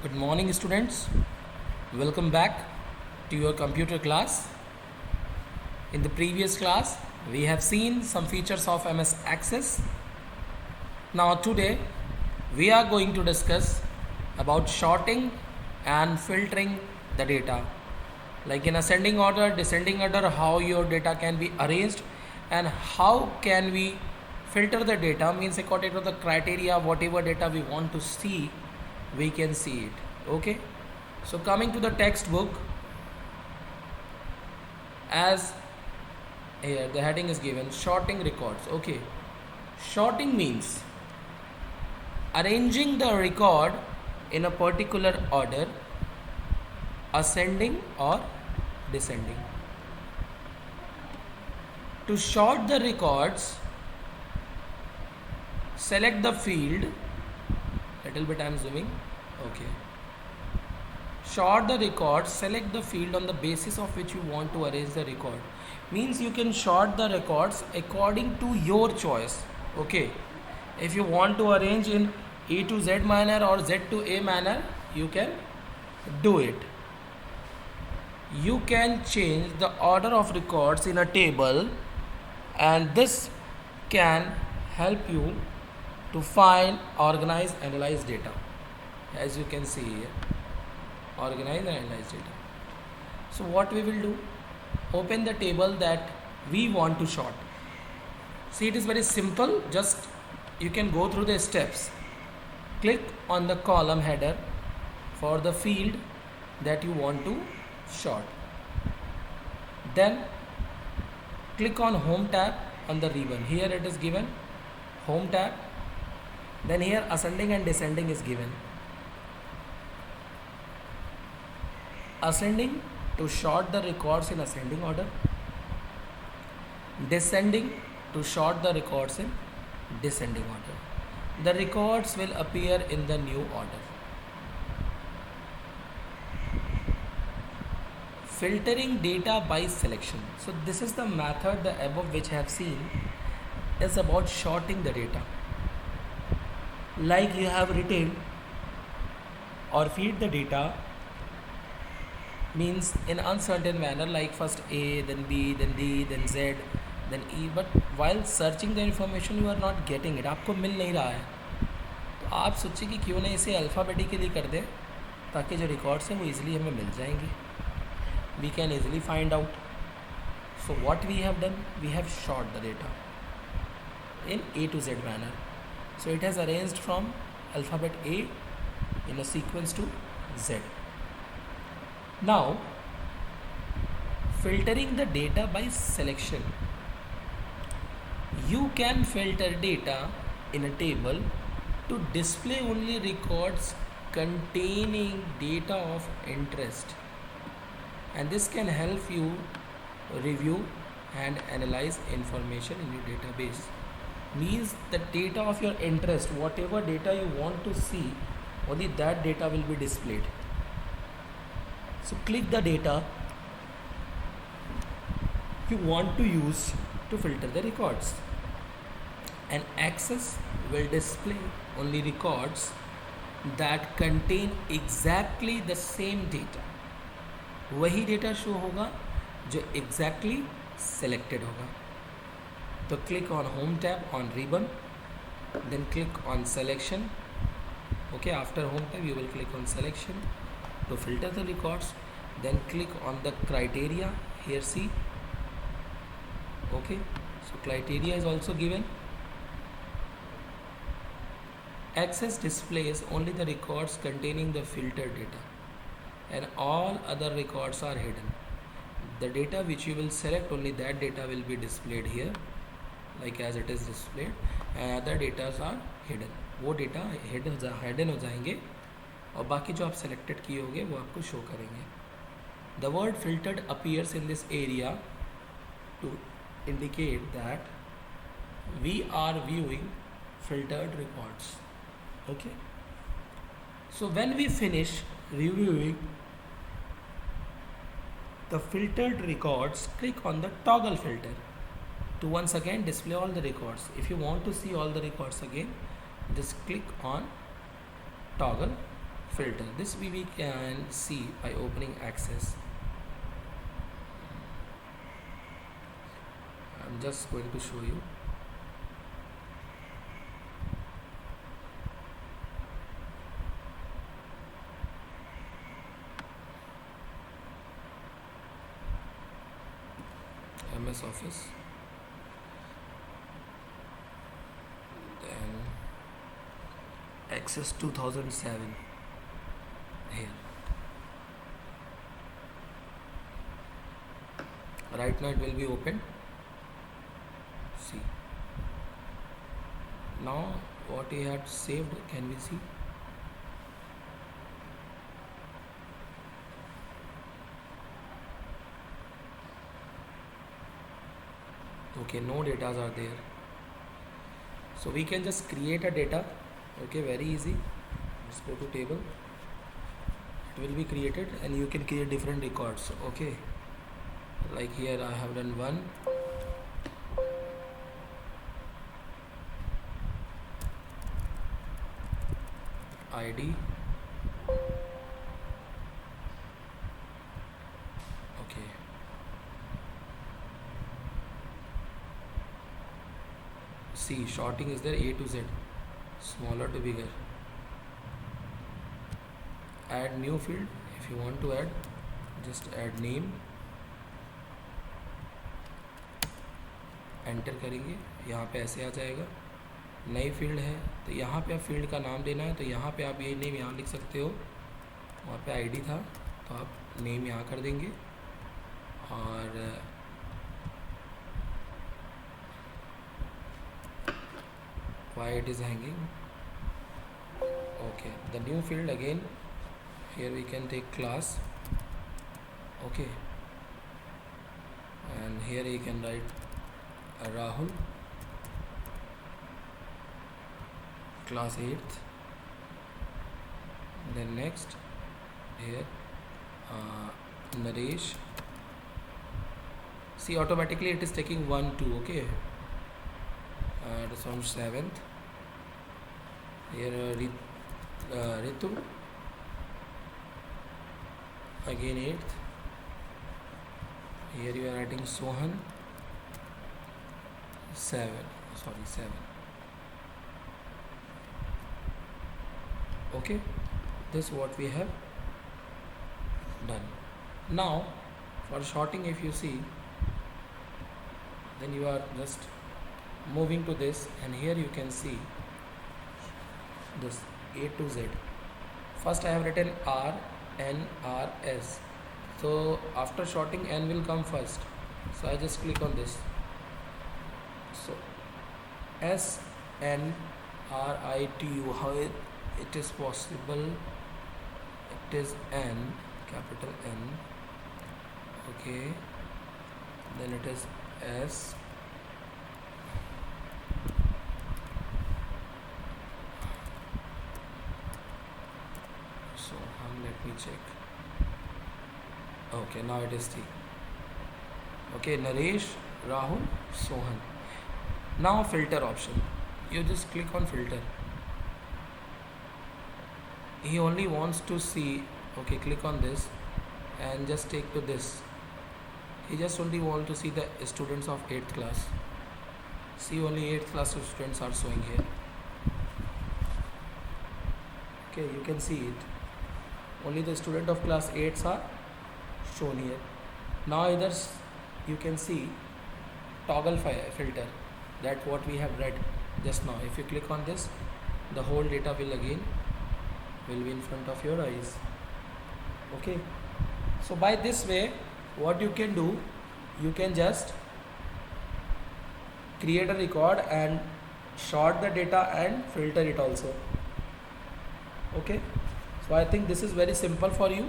Good morning, students. Welcome back to your computer class. In the previous class, we have seen some features of MS Access. Now, today, we are going to discuss about sorting and filtering the data. Like in ascending order, descending order, how your data can be arranged and how can we filter the data, means according to the criteria, whatever data we want to see, we can see it. Okay, so coming to the textbook, as here the heading is given, sorting records. Okay, sorting means arranging the record in a particular order, ascending or descending. To sort the records, select the field, little bit I am zooming. Okay, sort the record, select the field on the basis of which you want to arrange the record. Means you can sort the records according to your choice. Okay, if you want to arrange in A to Z manner or Z to A manner, you can do it. You can change the order of records in a table, and this can help you to find, organize, analyze data. As you can see here, organize and analyze data. So what we will do, open the table that we want to sort. See, it is very simple. Just you can go through the steps. Click on the column header for the field that you want to sort. Then click on home tab on the ribbon. Here it is given home tab. Then here ascending and descending is given. Ascending to sort the records in ascending order, descending to sort the records in descending order. The records will appear in the new order. Filtering data by selection. So this is the method, the above which I have seen is about sorting the data. Like you have written or feed the data, means in uncertain manner, like first A, then B, then D, then Z, then E, but while searching the information you are not getting it, आपको मिल नहीं रहा है, तो आप सोचिए कि क्यों नहीं इसे अल्फ़ाबेटिकली कर दें ताकि जो रिकॉर्ड्स हैं वो ईजिली हमें मिल जाएंगे. We can easily find out. So what we have done, we have sort the data in A to Z manner. So it has arranged from alphabet A in a sequence to Z. Now, filtering the data by selection. You can filter data in a table to display only records containing data of interest, and this can help you review and analyze information in your database. Means the data of your interest, whatever data you want to see, only that data will be displayed. So click the data you want to use to filter the records, and Access will display only records that contain exactly the same data. वही data show होगा जो exactly selected होगा. तो click on home tab on ribbon, then click on selection. Okay, after home tab you will click on selection to filter the records, then click on the criteria. Here see, okay, so criteria is also given. Access displays only the records containing the filtered data, and all other records are hidden. The data which you will select, only that data will be displayed here, like as it is displayed, and other data are hidden. वो data hidden हो जाएंगे और बाकी जो आप selected किए होंगे वो आपको शो करेंगे. The word filtered appears in this area to indicate that we are viewing filtered records. Okay, so when we finish reviewing the filtered records, click on the toggle filter to once again display all the records. If you want to see all the records again, just click on toggle filter. This we can see by opening access. I'm just going to show you. MS Office, then Access 2007 here. Right now it will be open. See, now what he had saved, can we see? Okay, no datas are there, so we can just create a data. Okay, very easy. Let's go to table. It will be created and you can create different records. Okay, like here I have done one, ID. Okay, see, sorting is there, A to Z, smaller to bigger. Add new field. If you want to add, just add name, enter करेंगे, यहाँ पे ऐसे आ जाएगा। नई field है तो यहाँ पे आप फील्ड का नाम देना है, तो यहाँ पे आप ये नेम यहाँ लिख सकते हो। वहाँ पे आईडी था तो आप नेम यहाँ कर देंगे, और why it is hanging. Okay, the new field again, here we can take class. Okay, and here you can write Rahul, class 8th. Then next here Naresh. See, automatically it is taking 1 2. Okay, this one 7th. Here Ritu, again 8th. Here you are writing Sohan, 7. Okay, this is what we have done. Now for sorting, if you see, then you are just moving to this, and here you can see this A to Z. First I have written R, N, R, S. So after sorting, N will come first. So I just click on this. So S, N, R, I, T, U. How it is possible? It is N, capital N. Okay. Then it is S. So let me check. Okay, now it is T. Okay, Naresh, Rahul, Sohan. Now filter option. You just click on filter. He only wants to see. Okay, click on this and just take to this. He just only want to see the students of 8th class. See, only 8th class students are showing here. Okay, you can see it. Only the student of class 8s are shown here. Now either you can see toggle filter, that what we have read just now. If you click on this, the whole data will be in front of your eyes. Okay, so by this way, what you can do, you can just create a record and sort the data and filter it also. Okay, so I think this is very simple for you.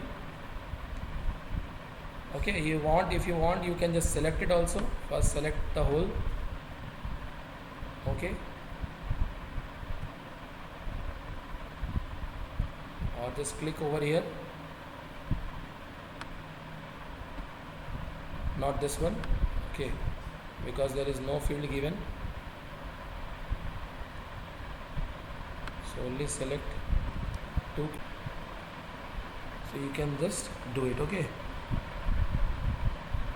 Okay, if you want, you can just select it also. First select the whole. Okay, or just click over here, not this one. Okay, because there is no field given, so only select 2. So you can just do it. Okay.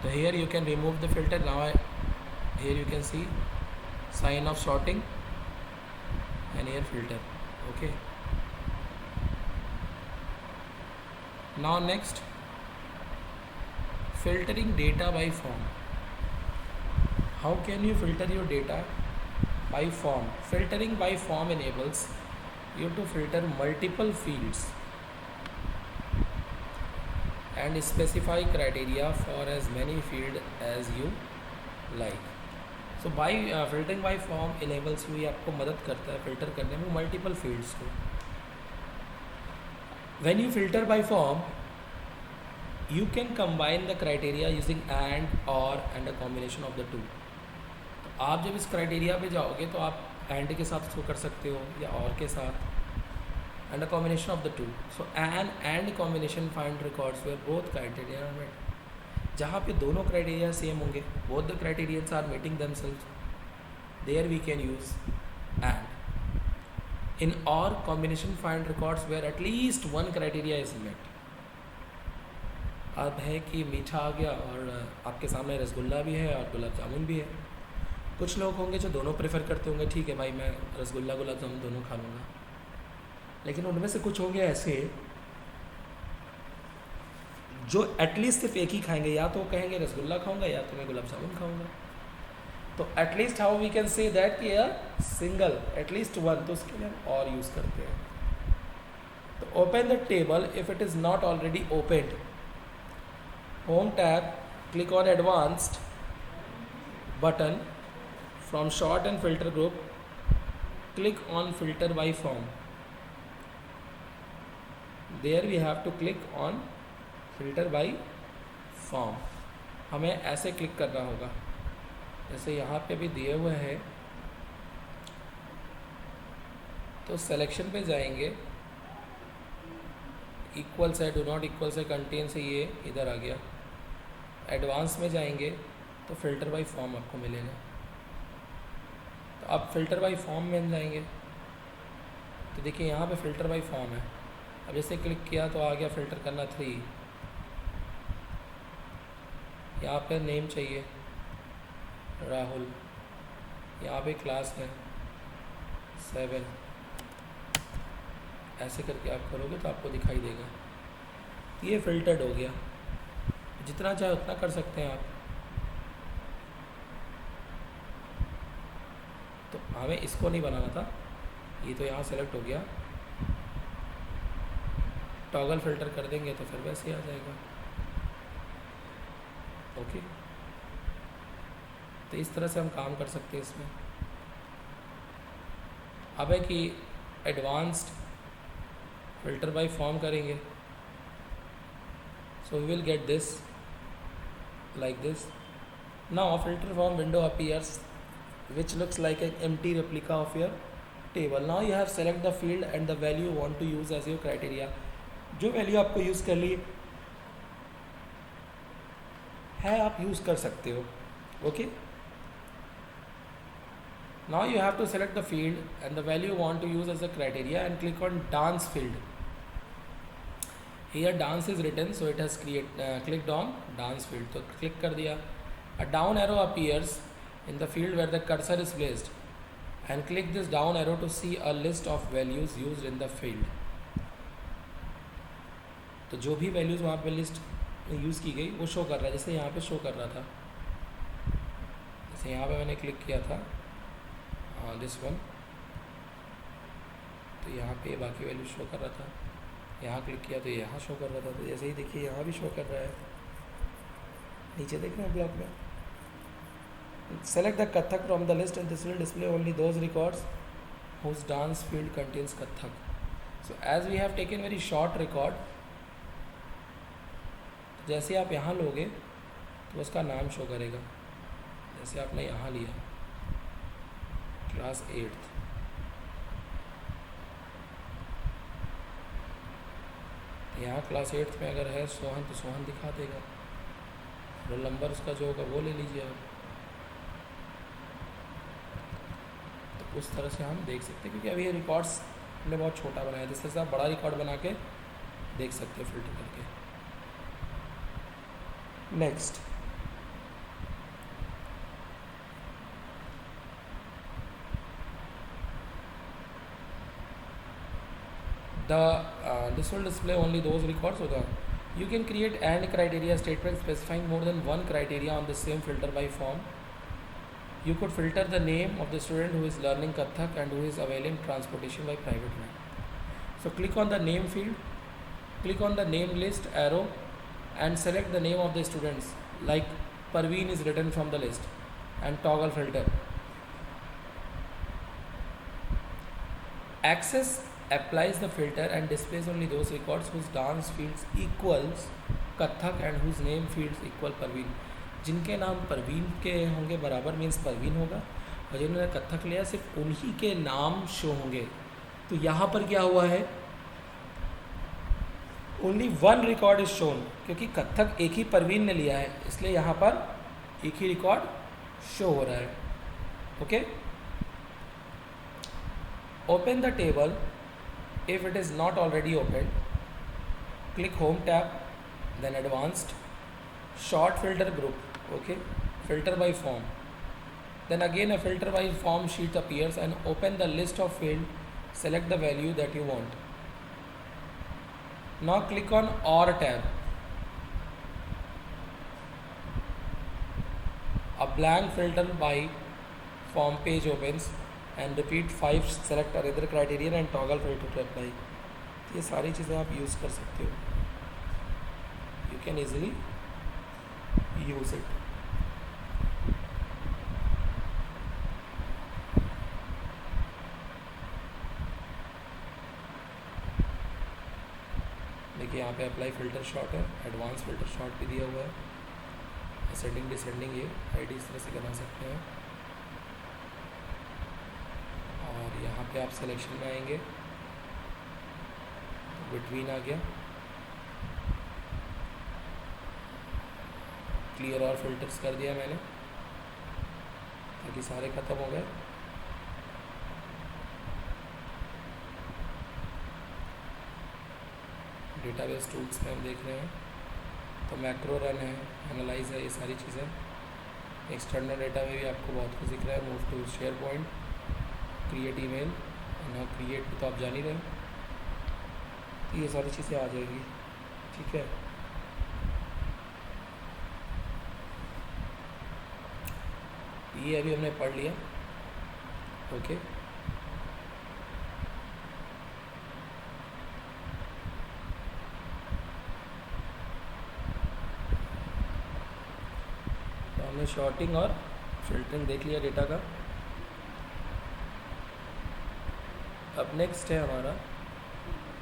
So here you can remove the filter. Now here you can see sign of sorting and here filter. Okay. Now next, filtering data by form. How can you filter your data? By form. Filtering by form enables you to filter multiple fields and specify criteria for as many fields as you like. So by filtering by form enables you, ये आपको मदद करता है filter करने में multiple fields को. When you filter by form, you can combine the criteria using and, or and a combination of the two. तो आप जब इस क्राइटेरिया पे जाओगे तो आप एंड के साथ उसको कर सकते हो या और के साथ, and a combination of the two. So an and combination find records where both criteria are met. जहाँ पे दोनों क्राइटेरिया सेम होंगे, both the criterions are meeting themselves, there we can use and. In or combination find records where at least one criteria is met. अब है कि मीठा आ गया और आपके सामने रसगुल्ला भी है और गुलाब जामुन भी है. कुछ लोग होंगे जो दोनों प्रेफर करते होंगे, ठीक है भाई मैं रसगुल्ला गुलाब जामुन दोनों खा लूँगा. लेकिन उनमें से कुछ होंगे ऐसे जो एटलीस्ट सिर्फ एक ही खाएंगे, या तो कहेंगे रसगुल्ला खाऊंगा या तो मैं गुलाब जामुन खाऊंगा. तो at least how we can say that कि सिंगल एटलीस्ट वन, तो उसके लिए हम और यूज़ करते हैं. तो open the table if it is not already opened. Home tab, click on advanced button from sort and filter group, click on filter by form. There we have to click on filter by form. हमें ऐसे click करना होगा जैसे यहाँ पे भी दिए हुए हैं. तो सिलेक्शन पे जाएंगे, इक्वल से, डू नॉट इक्वल से, कंटेन से, ये इधर आ गया. एडवांस में जाएंगे तो फिल्टर बाय फॉर्म आपको मिलेगा. तो अब फिल्टर बाय फॉर्म में जाएंगे तो देखिए यहाँ पे फिल्टर बाय फॉर्म है. अब जैसे क्लिक किया तो आ गया फिल्टर करना 3. यहाँ पे नेम चाहिए राहुल, यहाँ पे क्लास है 7. ऐसे करके आप करोगे तो आपको दिखाई देगा. ये फिल्टर्ड हो गया. जितना चाहे उतना कर सकते हैं आप. तो हमें इसको नहीं बनाना था, ये तो यहाँ सेलेक्ट हो गया. टॉगल फिल्टर कर देंगे तो फिर वैसे ही आ जाएगा. ओके. तो इस तरह से हम काम कर सकते हैं इसमें. अब है कि एडवांस्ड फिल्टर बाय फॉर्म करेंगे. So we will get this like this. Now filter form window appears which looks like an empty replica of your table. Now you have select the field and the value you want to use as your criteria. जो value आपको use कर ली है आप use कर सकते हो. Okay. Now you have to select the field and the value you want to use as a criteria and click on dance field. Here dance is written, so it has clicked on dance field. तो click कर दिया. A down arrow appears in the field where the cursor is placed and click this down arrow to see a list of values used in the field. तो जो भी values वहाँ पे list use की गई वो शो कर रहा है. जैसे यहाँ पे शो कर रहा था, जैसे यहाँ पे मैंने क्लिक किया था दिस वन, तो यहाँ पे बाकी वैल्यू शो कर रहा था. यहाँ क्लिक किया तो यहाँ शो कर रहा था. तो जैसे ही देखिए यहाँ भी शो कर रहा है. नीचे देख रहे हैं ब्लॉक में. Select the Kathak from the list and this will display only those records whose dance field contains Kathak. So as we have taken very short record, जैसे आप यहाँ लोगे तो उसका नाम शो करेगा. जैसे आपने यहाँ लिया क्लास 8th, यहाँ क्लास 8th में अगर है सोहन तो सोहन दिखा देगा. रोल नंबर उसका जो होगा वो ले लीजिए आप. उस तरह से हम देख सकते हैं क्योंकि अभी ये रिकॉर्ड्स हमने बहुत छोटा बनाया है. जिस तरह से आप बड़ा रिकॉर्ड बना के देख सकते हो फिल्टर करके. Next, this will display only those records. Okay, you can create and criteria statement specifying more than one criteria on the same filter by form. You could filter the name of the student who is learning Kathak and who is availing transportation by private van. So click on the name field, click on the name list arrow and select the name of the students, like Parveen is written from the list, and toggle filter. Access applies the filter and displays only those records whose dance fields equals Kathak and whose name fields equal Parveen. जिनके नाम परवीन के होंगे बराबर means Parveen होगा, और जिन्होंने कथक लिया सिर्फ उन्हीं के नाम शो होंगे. तो यहाँ पर क्या हुआ है, only one record is shown, क्योंकि कथक एक ही परवीन ने लिया है, इसलिए यहाँ पर एक ही रिकॉर्ड शो हो रहा है. Okay, open the table if it is not already opened. Click home tab, then advanced, short filter group. Okay, filter by form. Then again a filter by form sheet appears, and open the list of field, select the value that you want. Now click on OR tab. A blank filter by form page opens and repeat 5, select another criterion and toggle filter to apply. ये सारी चीज़ें आप use कर सकते हो. You can easily use it. देखिए यहाँ पे अप्लाई फिल्टर शॉट है, एडवांस फिल्टर शॉट भी दिया हुआ है, असेंडिंग डिसेंडिंग ये आईडी इस तरह से बना सकते हैं. और यहाँ पे आप सिलेक्शन में आएंगे तो बिटवीन आ गया, क्लियर और फिल्टर्स कर दिया मैंने ताकि सारे ख़त्म हो गए. डेटाबेस टूल्स में हम देख रहे हैं तो मैक्रो रन है, एनालाइज है, ये सारी चीज़ें. एक्सटर्नल डेटा में भी आपको बहुत कुछ दिख रहा है. Move to SharePoint, create email, ना क्रिएट तो आप जान ही रहे हो. तो ये सारी चीज़ें आ जाएगी. ठीक है, ये अभी हमने पढ़ लिया. ओके, तो हमने शॉर्टिंग और फिल्टरिंग देख लिया डेटा का. अब नेक्स्ट है हमारा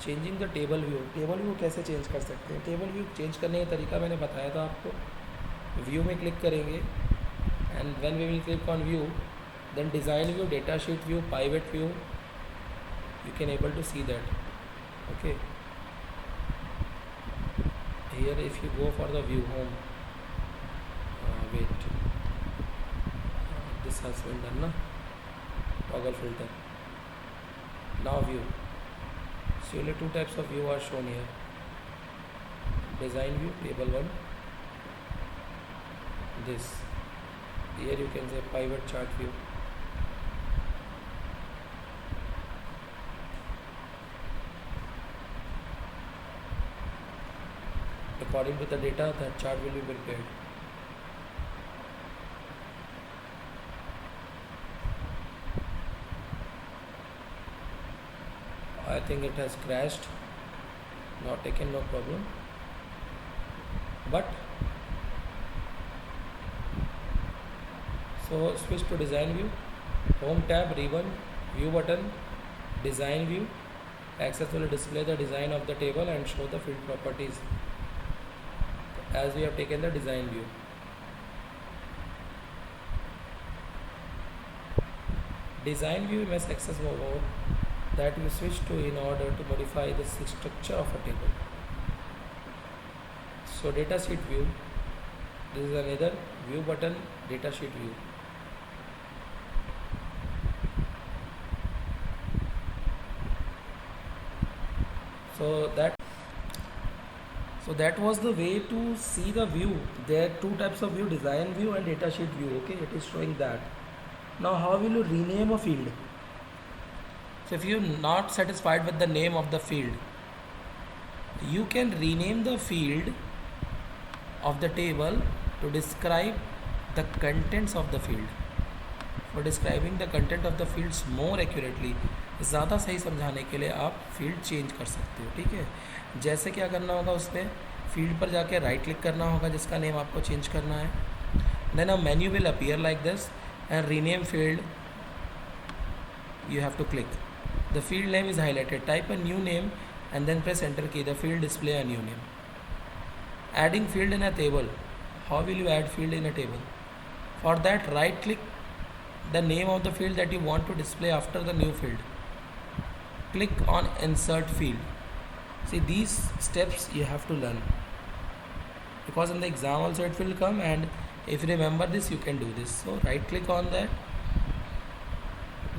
changing the table view. Table view कैसे चेंज कर सकते हैं? टेबल व्यू चेंज करने का तरीका मैंने बताया था आपको. व्यू में क्लिक करेंगे and when we will click on view, then design view, data sheet view, pivot view, you can able to see that. Okay, here if you go for the view home, wait, this has been done na, toggle filter. Now view, so only two types of view are shown here: design view, table 1, this. Here you can say pivot chart view. According to the data, the chart will be prepared. I think it has crashed. Not taken, no problem. But so switch to design view, home tab, ribbon, view button, design view. Access will display the design of the table and show the field properties as we have taken the design view. Design view must access mode that you switch to in order to modify the structure of a table. So data sheet view, this is another view button, data sheet view. So that So that was the way to see the view. There are two types of view, design view and datasheet view. Okay, it is showing that. Now how will you rename a field? So if you're not satisfied with the name of the field, you can rename the field of the table to describe the contents of the field. For describing the content of the fields more accurately, ज़्यादा सही समझाने के लिए आप field change कर सकते हो. ठीक है, जैसे क्या करना होगा, उसमें फील्ड पर जाके राइट क्लिक करना होगा जिसका नेम आपको चेंज करना है. Then a menu will appear like this and rename field. You have to click. The field name is highlighted. Type a new name and then press enter key. The field display a new name. Adding field in a table. How will you add field in a table? For that, right click the name of the field that you want to display after the new field. Click on insert field. See, these steps you have to learn, because in the exam also it will come, and if you remember this you can do this. So right click on that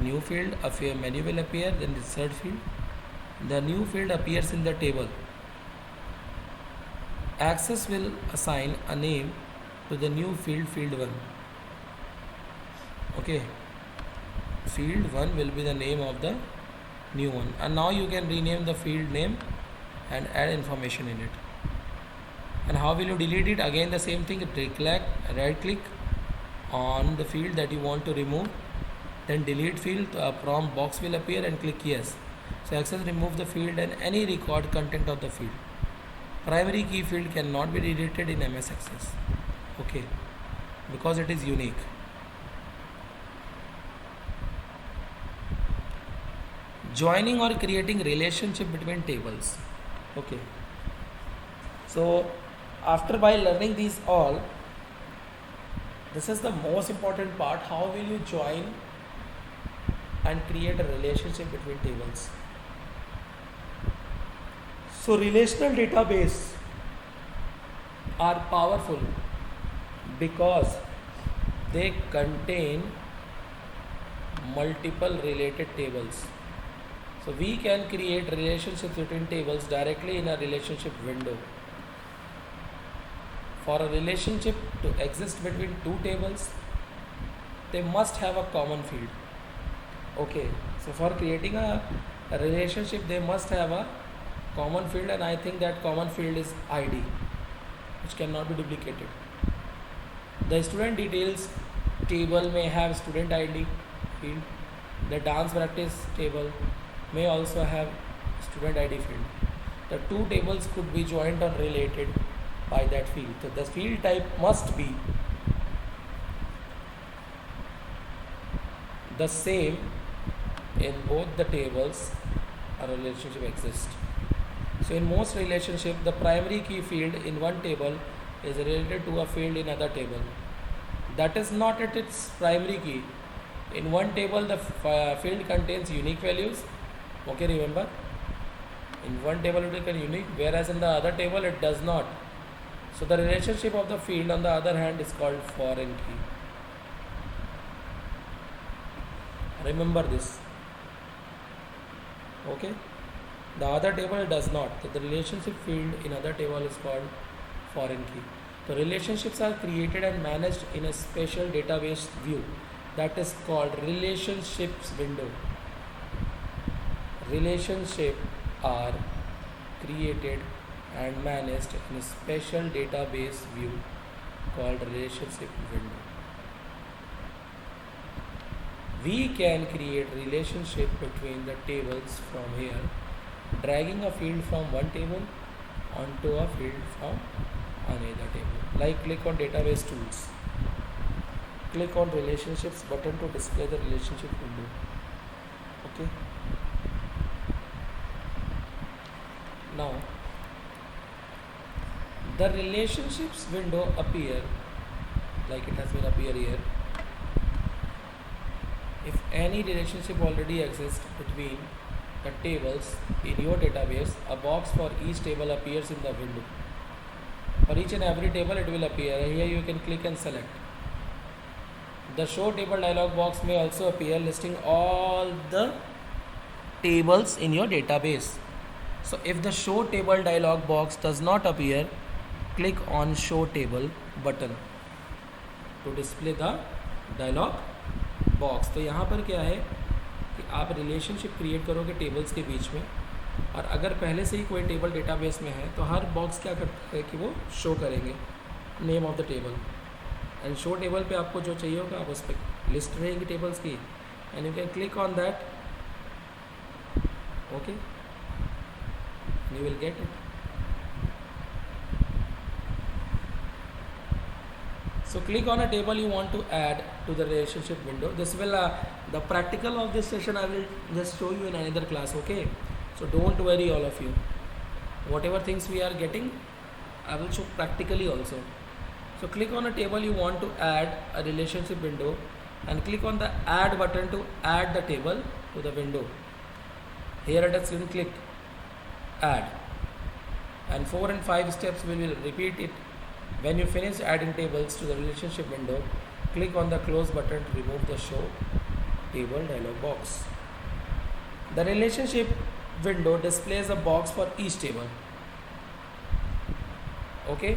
new field, a menu will appear, then insert field. The new field appears in the table. Access will assign a name to the new field, field 1. Okay, field 1 will be the name of the new one, and now you can rename the field name and add information in it. And how will you delete it? Again the same thing, right click on the field that you want to remove, then delete field. A prompt box will appear and click yes. So access remove the field and any record content of the field. Primary key field cannot be deleted in MS Access, okay, because it is unique. Joining or creating relationship between tables. Okay, so after by learning these all, this is the most important part. How will you join and create a relationship between tables? So relational database are powerful because they contain multiple related tables. So we can create relationships between tables directly in a relationship window. For a relationship to exist between two tables, they must have a common field. Okay, so for creating a relationship, they must have a common field, and I think that common field is ID, which cannot be duplicated. The student details table may have student ID field. The dance practice table may also have student ID field. The two tables could be joined or related by that field. So the field type must be the same in both the tables a relationship exists. So in most relationship, the primary key field in one table is related to a field in other table. That is not at its primary key. In one table, the field contains unique values. Okay, remember? In one table it will contain unique, whereas in the other table it does not. So the relationship of the field on the other hand is called foreign key. Remember this. Okay? The other table does not. So the relationship field in other table is called foreign key. So relationships are created and managed in a special database view that is called relationships window. Relationships are created and managed in a special database view called relationship window. We can create relationship between the tables from here, dragging a field from one table onto a field from another table. Like click on database tools. Click on relationships button to display the relationship window. Okay. Now the relationships window appear like it has been appear here. If any relationship already exists between the tables in your database, a box for each table appears in the window. For each and every table it will appear. Here you can click and select. The show table dialog box may also appear listing all the tables in your database. So if the show table dialog box does not appear, click on show table button to display the dialog box. तो यहाँ पर क्या है कि आप relationship create करोगे tables के बीच में, और अगर पहले से ही कोई टेबल डेटाबेस में है तो हर बॉक्स क्या करता है कि वो शो करेंगे name of the table, and show table पे आपको जो चाहिए होगा आप उस पर लिस्ट रहेगी टेबल्स की, and you can click on that, okay, you will get it. So click on a table you want to add to the relationship window. This will the practical of this session I will just show you in another class, okay? So don't worry all of you, whatever things we are getting I will show practically also. So click on a table you want to add a relationship window, and click on the add button to add the table to the window. Here it is clicked add, and 4 and 5 steps we will repeat it. When you finish adding tables to the relationship window, click on the close button to remove the show table dialog box. The relationship window displays a box for each table, okay.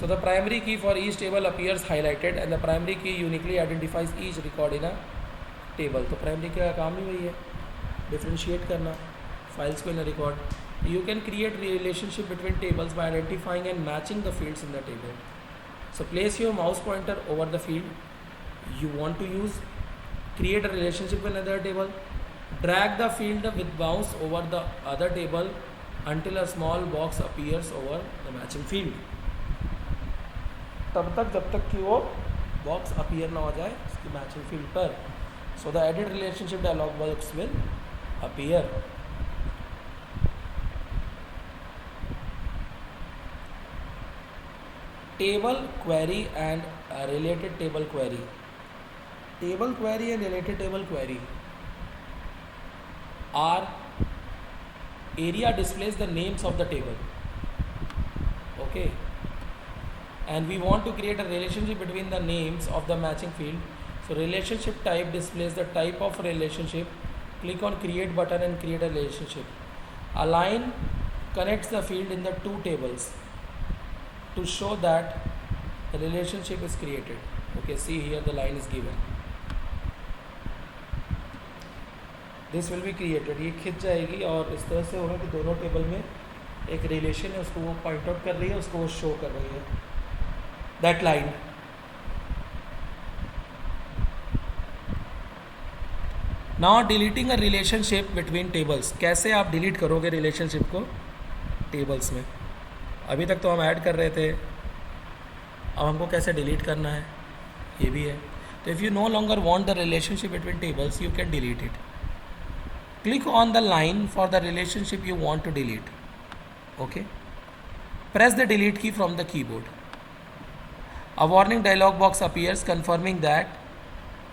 So the primary key for each table appears highlighted, and the primary key uniquely identifies each record in a table. तो primary का काम ही वही है, differentiate करना files को in record. You can create relationship between tables by identifying and matching the fields in the table. So place your mouse pointer over the field you want to use, create a relationship with other table, drag the field with bounce over the other table until a small box appears over the matching field. तब तक जब तक कि वो box appear ना हो जाए उसकी मैचिंग फील्ड पर. So the edit relationship dialog box will appear. Table query and a related table query. Table query and related table query are area displays the names of the table, okay, and we want to create a relationship between the names of the matching field. So relationship type displays the type of relationship. Click on create button and create a relationship. Align connects the field in the two tables to show that the relationship is created. Okay, see here the line is given. This will be created. ये खिंच जाएगी और इस तरह से होगा कि दोनों टेबल में एक रिलेशन है, उसको वो पॉइंट आउट कर रही है, उसको वो शो कर रही है, that line. Now deleting a relationship between tables. कैसे आप डिलीट करोगे रिलेशनशिप को टेबल्स में? अभी तक तो हम ऐड कर रहे थे, अब हमको कैसे डिलीट करना है ये भी है. तो if you know longer want the relationship between tables you can delete it. Click on the line for the relationship you want to delete. Okay. Press the delete key from the keyboard. A warning dialog box appears confirming that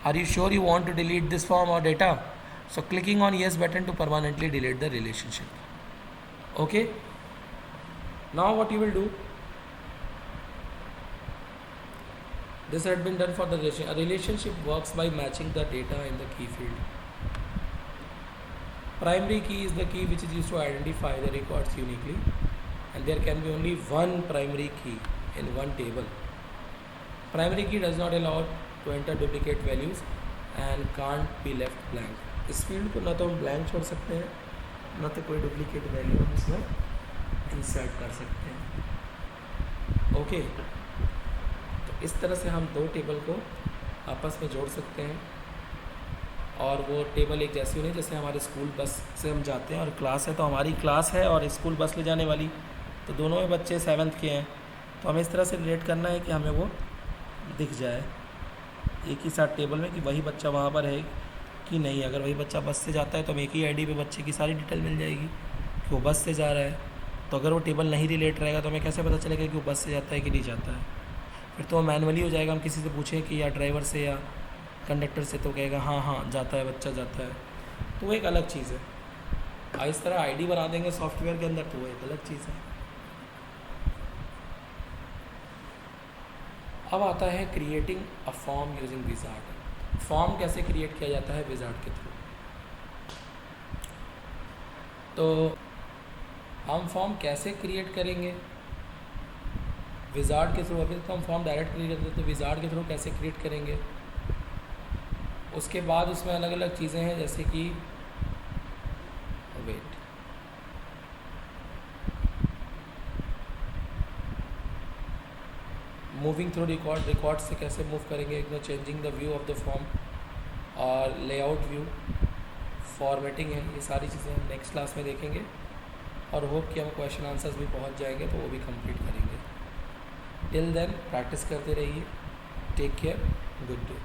are you sure you want to delete this form or data? So clicking on yes button to permanently delete the relationship. Okay. Now what you will do? This had been done for the relationship. A relationship works by matching the data in the key field. Primary key is the key which is used to identify the records uniquely, and there can be only one primary key in one table. Primary key does not allow to enter duplicate values and can't be left blank. इस field को ना तो हम blank छोड़ सकते हैं, ना तो कोई डुप्लीकेट वैल्यू हम इसमें इंसर्ट कर सकते हैं. ओके, तो इस तरह से हम दो टेबल को आपस में जोड़ सकते हैं, और वो टेबल एक जैसी नहीं जैसे हमारे स्कूल बस से हम जाते हैं और क्लास है तो हमारी क्लास है और स्कूल बस ले जाने वाली, तो दोनों में बच्चे 7th के हैं, तो हमें इस तरह से रिलेट करना है कि हमें वो दिख जाए एक ही साथ टेबल में कि वही बच्चा वहाँ पर है कि नहीं. अगर वही बच्चा बस से जाता है तो हमें एक ही आईडी पे बच्चे की सारी डिटेल मिल जाएगी कि वो बस से जा रहा है. तो अगर वो टेबल नहीं रिलेट रहेगा तो हमें कैसे पता चलेगा कि वो बस से जाता है कि नहीं जाता है? फिर तो वो मैनुअली हो जाएगा. हम किसी से पूछें कि या ड्राइवर से या कंडक्टर से तो कहेगा हाँ हाँ जाता है, बच्चा जाता है, तो वो एक अलग चीज़ है. इस तरह आईडी बना देंगे सॉफ्टवेयर के अंदर तो वो एक अलग चीज़ है. अब आता है creating a form using wizard. Form कैसे क्रिएट किया जाता है विजार्ड के थ्रू. तो हम फॉर्म कैसे क्रिएट करेंगे? विजार्ड के थ्रू। अभी तो हम फॉर्म डायरेक्ट क्रिएट करते हैं, तो विजार्ड के थ्रू कैसे क्रिएट करेंगे? उसके बाद उसमें अलग अलग चीज़ें हैं, जैसे कि wait, moving through record, record से कैसे मूव करेंगे, changing the view of the form, और लेआउट व्यू, फॉर्मेटिंग है, ये सारी चीज़ें हम नेक्स्ट क्लास में देखेंगे। और होप कि हम क्वेश्चन आंसर्स भी पहुंच जाएंगे, तो वो भी कंप्लीट करेंगे। टिल देन प्रैक्टिस करते रहिए। Take care, good day.